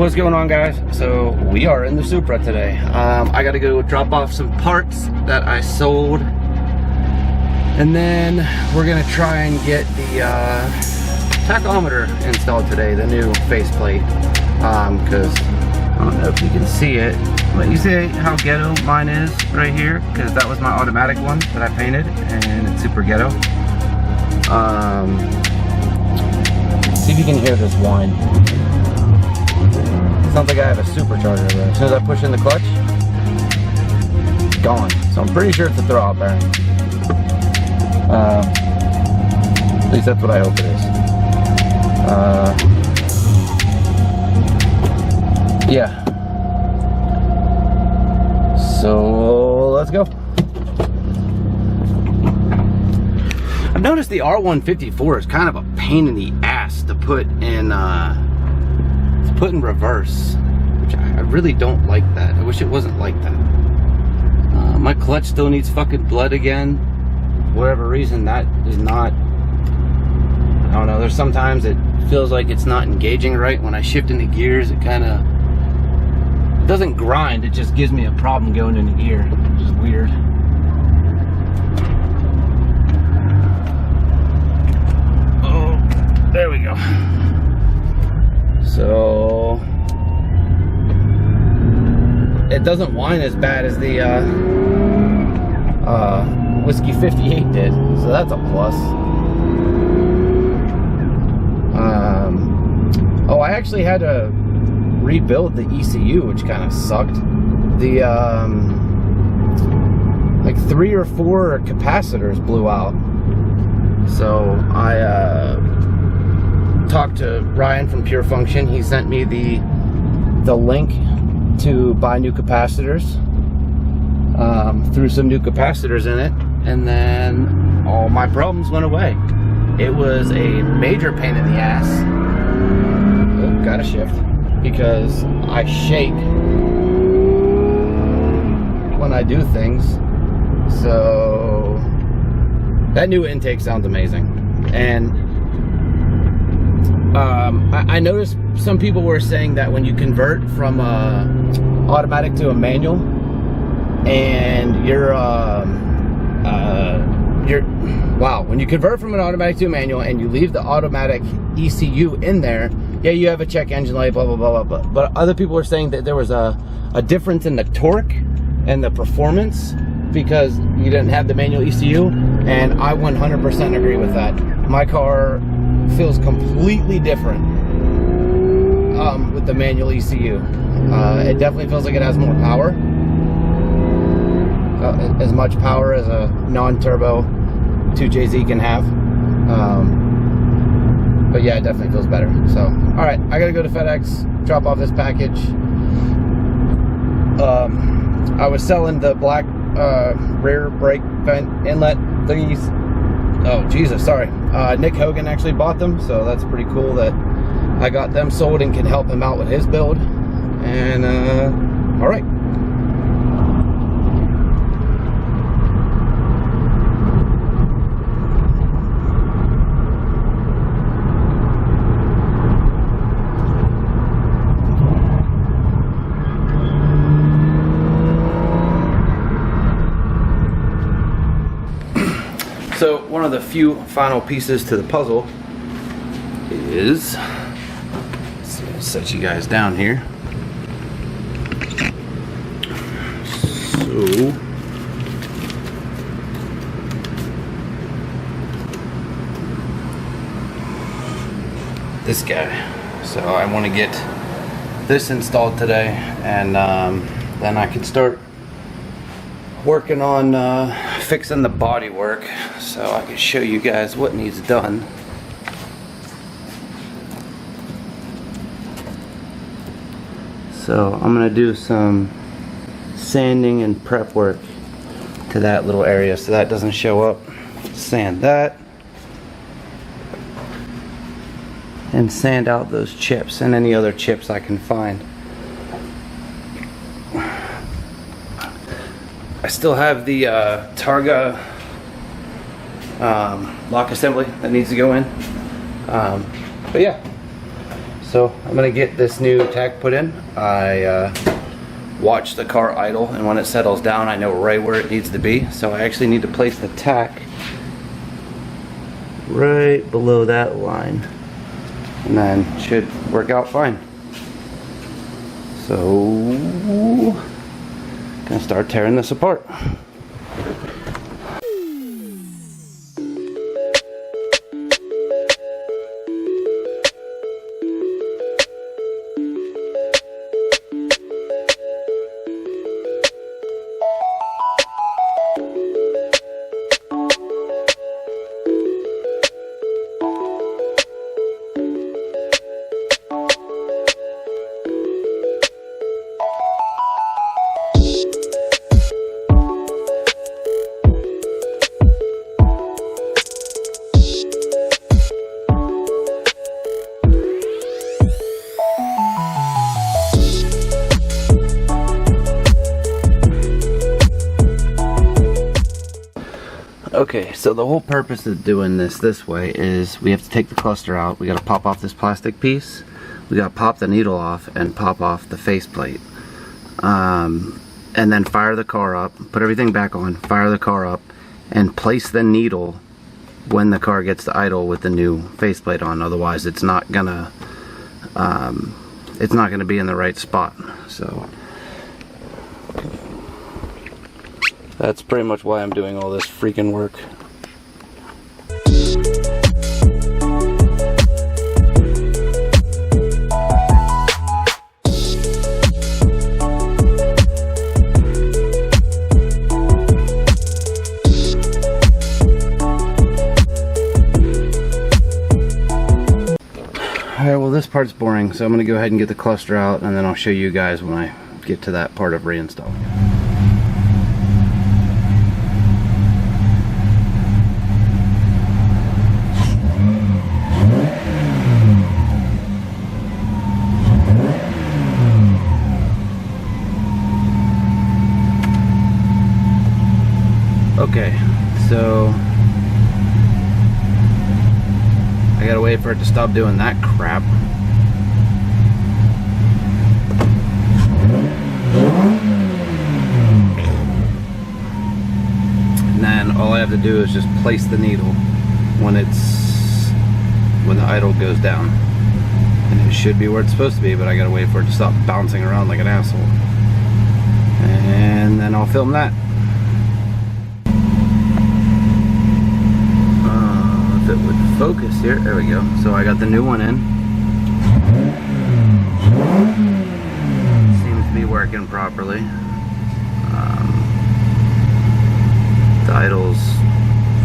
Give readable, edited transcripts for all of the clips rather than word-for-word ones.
What's going on, guys? So we are in the Supra today. I gotta go drop off some parts that I sold, and then we're gonna try and get the tachometer installed today, the new faceplate, because I don't know if you can see it, but you see how ghetto mine is right here, because that was my automatic one that I painted, and it's super ghetto. See if you can hear this whine. Sounds like I have a supercharger there. As soon as I push in the clutch, it's gone. So I'm pretty sure it's a throwout bearing. At least that's what I hope it is. Yeah. So let's go. I've noticed the R154 is kind of a pain in the ass to put in reverse, which I really don't like that. I wish it wasn't like that. My clutch still needs fucking blood again. For whatever reason, that is not, I don't know, there's sometimes it feels like it's not engaging right. When I shift into gears, it kind of doesn't grind, it just gives me a problem going into gear, which is weird. Oh, there we go. So it doesn't whine as bad as the Whiskey 58 did, so that's a plus. Oh, I actually had to rebuild the ECU, which kind of sucked. The like 3 or 4 capacitors blew out, so I talked to Ryan from Pure Function. He sent me the link to buy new capacitors, threw some new capacitors in it, and then all my problems went away. It was a major pain in the ass. Oh, gotta shift, because I shake when I do things. So that new intake sounds amazing. And I noticed some people were saying that when you convert from automatic to a manual, and when you convert from an automatic to a manual and you leave the automatic ECU in there, yeah, you have a check engine light, blah blah blah blah blah. But other people were saying that there was a difference in the torque and the performance because you didn't have the manual ECU, and I 100% agree with that. My car feels completely different with the manual ECU. It definitely feels like it has more power, as much power as a non-turbo 2JZ can have. But yeah, it definitely feels better. So, all right, I gotta go to FedEx, drop off this package. I was selling the black rear brake vent inlet thingies. Oh, Jesus, sorry. Nick Hogan actually bought them, so that's pretty cool that I got them sold and can help him out with his build. And, all right. So one of the few final pieces to the puzzle is, let's set you guys down here. So this guy. So I want to get this installed today, and then I can start working on fixing the body work, so I can show you guys what needs done. So I'm gonna do some sanding and prep work to that little area so that doesn't show up. Sand that and sand out those chips and any other chips I can find. I still have the Targa lock assembly that needs to go in, but yeah, So I'm gonna get this new tach put in. I watch the car idle, and when it settles down I know right where it needs to be. So I actually need to place the tach right below that line, and then it should work out fine. So gonna start tearing this apart. Okay, so the whole purpose of doing this way is we have to take the cluster out. We got to pop off this plastic piece. We got to pop the needle off and pop off the faceplate. And then fire the car up, put everything back on, fire the car up, and place the needle when the car gets to idle with the new faceplate on. Otherwise, it's not gonna be in the right spot. So that's pretty much why I'm doing all this freaking work. Alright, well this part's boring, so I'm going to go ahead and get the cluster out, and then I'll show you guys when I get to that part of reinstalling it. Okay, so I gotta wait for it to stop doing that crap. And then all I have to do is just place the needle when the idle goes down. And it should be where it's supposed to be, but I gotta wait for it to stop bouncing around like an asshole. And then I'll film that. If it would focus here, there we go. So I got the new one in. Seems to be working properly. The idle's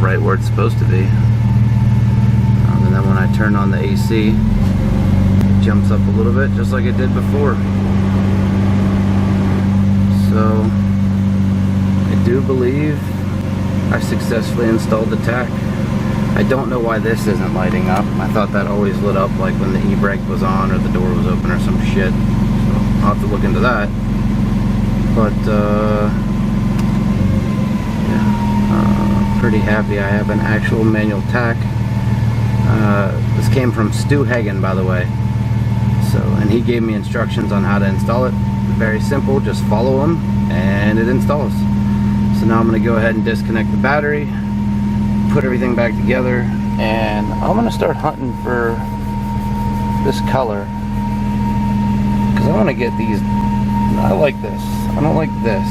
right where it's supposed to be. And then when I turn on the AC, it jumps up a little bit just like it did before. So I do believe I successfully installed the tach. I don't know why this isn't lighting up. I thought that always lit up like when the e-brake was on or the door was open or some shit. So I'll have to look into that. But yeah, pretty happy I have an actual manual tach. This came from Stu Hagen, by the way. So, and he gave me instructions on how to install it. Very simple, just follow them and it installs. So now I'm going to go ahead and disconnect the battery, put everything back together, and I'm gonna start hunting for this color because I want to get these. I like this. I don't like this,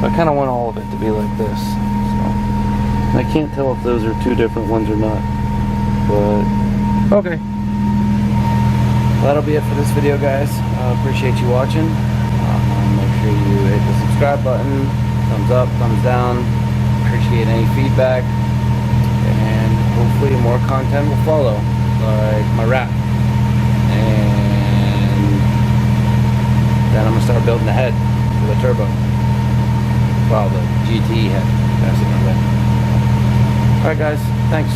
so I kind of want all of it to be like this. So I can't tell if those are two different ones or not, but okay. Well, that'll be it for this video, guys. Appreciate you watching. Make sure you hit the subscribe button, thumbs up, thumbs down. Appreciate any feedback, and hopefully more content will follow, like my wrap, and then I'm gonna start building the head for the turbo, well, the GT head. Alright guys, thanks.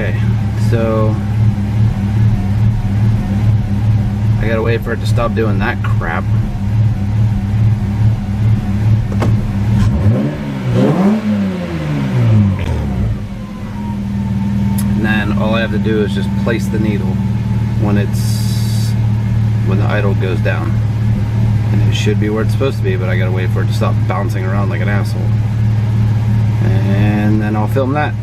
Okay, so I gotta wait for it to stop doing that crap. And then all I have to do is just place the needle when the idle goes down. And it should be where it's supposed to be, but I gotta wait for it to stop bouncing around like an asshole. And then I'll film that.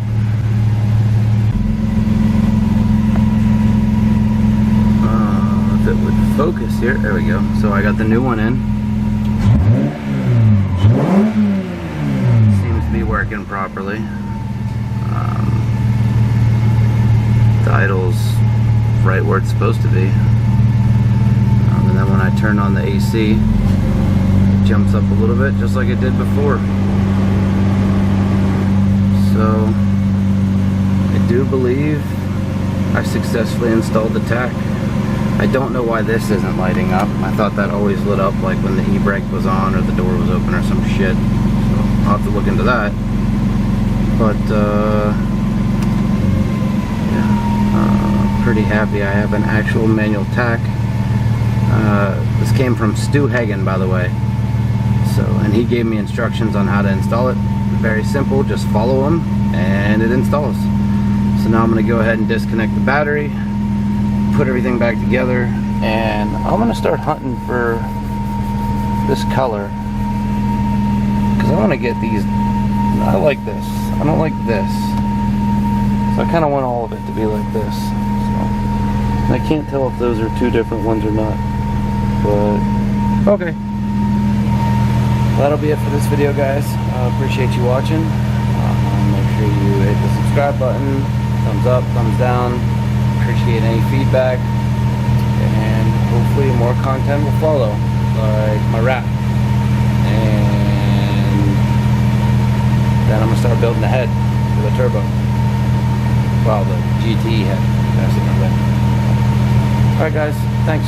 If it would focus here, there we go. So I got the new one in. Seems to be working properly. The idle's right where it's supposed to be. And then when I turn on the AC, it jumps up a little bit just like it did before. So I do believe I successfully installed the Tach. I don't know why this isn't lighting up. I thought that always lit up like when the e-brake was on or the door was open or some shit. So I'll have to look into that. But pretty happy I have an actual manual Tach. This came from Stu Hagen, by the way. So, and he gave me instructions on how to install it. Very simple, just follow them and it installs. So now I'm going to go ahead and disconnect the battery, put everything back together, and I'm going to start hunting for this color because I want to get these. I like this. I don't like this. So I kind of want all of it to be like this. And I can't tell if those are two different ones or not, but okay. Well, that'll be it for this video, guys. Appreciate you watching. Make sure you hit the subscribe button, thumbs up, thumbs down. Appreciate any feedback, and hopefully more content will follow, like my wrap. And then I'm gonna start building the head for the turbo. Well, the GT head. Alright guys, thanks.